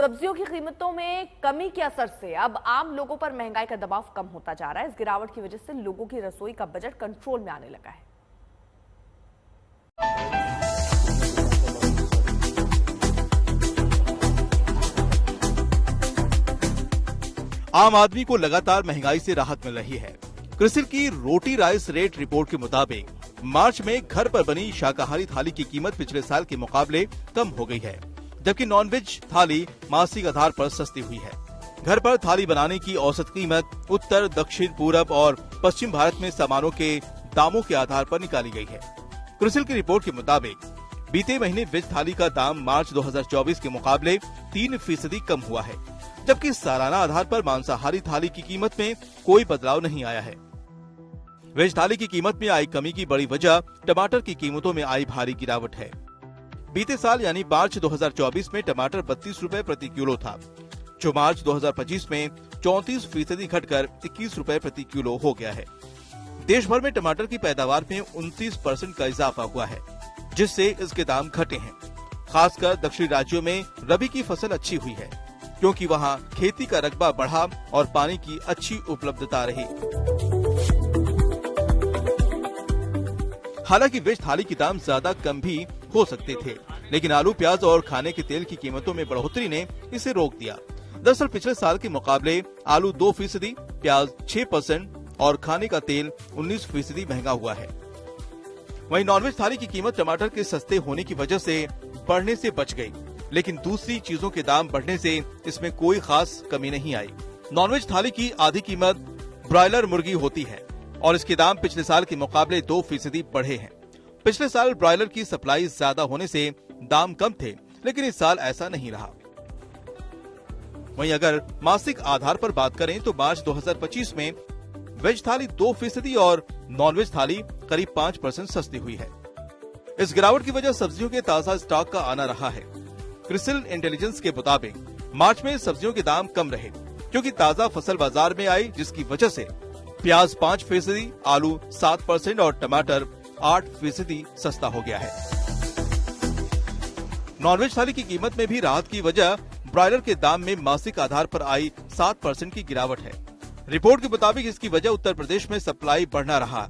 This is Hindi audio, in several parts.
सब्जियों की कीमतों में कमी के असर से अब आम लोगों पर महंगाई का दबाव कम होता जा रहा है। इस गिरावट की वजह से लोगों की रसोई का बजट कंट्रोल में आने लगा है। आम आदमी को लगातार महंगाई से राहत मिल रही है। क्रिसिल की रोटी राइस रेट रिपोर्ट के मुताबिक मार्च में घर पर बनी शाकाहारी थाली की कीमत पिछले साल के मुकाबले कम हो गई है, जबकि नॉनवेज थाली मासिक आधार पर सस्ती हुई है। घर पर थाली बनाने की औसत कीमत उत्तर, दक्षिण, पूरब और पश्चिम भारत में सामानों के दामों के आधार पर निकाली गई है। क्रिसिल की रिपोर्ट के मुताबिक बीते महीने वेज थाली का दाम मार्च 2024 के मुकाबले 3% कम हुआ है, जबकि सालाना आधार पर मांसाहारी थाली की कीमत में कोई बदलाव नहीं आया है। वेज थाली की कीमत में आई कमी की बड़ी वजह टमाटर की कीमतों में आई भारी गिरावट है। बीते साल यानी मार्च 2024 में टमाटर 32 रुपए प्रति किलो था, जो मार्च 2025 में 34% घटकर 21 रुपए प्रति किलो हो गया है। देश भर में टमाटर की पैदावार में 29% का इजाफा हुआ है, जिससे इसके दाम घटे हैं। खासकर दक्षिणी राज्यों में रबी की फसल अच्छी हुई है, क्योंकि वहां खेती का रकबा बढ़ा और पानी की अच्छी उपलब्धता रही। हालांकि वेज थाली के दाम ज्यादा कम भी हो सकते थे, लेकिन आलू, प्याज और खाने के तेल की कीमतों में बढ़ोतरी ने इसे रोक दिया। दरअसल पिछले साल के मुकाबले आलू 2%, प्याज 6% और खाने का तेल 19% महंगा हुआ है। वहीं नॉनवेज थाली की कीमत टमाटर के सस्ते होने की वजह से बढ़ने से बच गई, लेकिन दूसरी चीजों के दाम बढ़ने से इसमें कोई खास कमी नहीं आई। नॉनवेज थाली की आधी कीमत ब्रॉयलर मुर्गी होती है और इसके दाम पिछले साल के मुकाबले 2% बढ़े हैं। पिछले साल ब्रॉयलर की सप्लाई ज्यादा होने से दाम कम थे, लेकिन इस साल ऐसा नहीं रहा। वहीं अगर मासिक आधार पर बात करें तो मार्च 2025 में वेज थाली 2% और नॉनवेज थाली करीब 5% सस्ती हुई है। इस गिरावट की वजह सब्जियों के ताजा स्टॉक का आना रहा है। क्रिसिल इंटेलिजेंस के मुताबिक मार्च में सब्जियों के दाम कम रहे, क्योंकि ताजा फसल बाजार में आई, जिसकी वजह से प्याज 5%, आलू 7% और टमाटर 8% सस्ता हो गया है। नॉनवेज थाली की कीमत में भी राहत की वजह ब्रॉयलर के दाम में मासिक आधार पर आई 7% की गिरावट है। रिपोर्ट के मुताबिक इसकी वजह उत्तर प्रदेश में सप्लाई बढ़ना रहा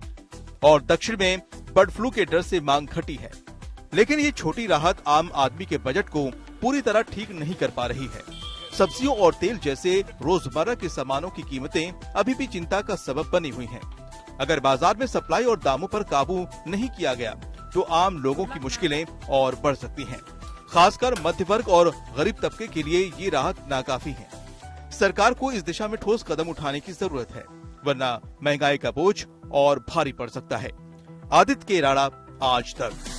और दक्षिण में बर्ड फ्लू के डर से मांग घटी है। लेकिन ये छोटी राहत आम आदमी के बजट को पूरी तरह ठीक नहीं कर पा रही है। सब्जियों और तेल जैसे रोजमर्रा के सामानों की कीमतें अभी भी चिंता का सबब बनी हुई हैं। अगर बाजार में सप्लाई और दामों पर काबू नहीं किया गया तो आम लोगों की मुश्किलें और बढ़ सकती हैं। खासकर मध्य वर्ग और गरीब तबके के लिए ये राहत नाकाफी है। सरकार को इस दिशा में ठोस कदम उठाने की जरूरत है, वरना महंगाई का बोझ और भारी पड़ सकता है। आदित्य केराड़ा, आज तक।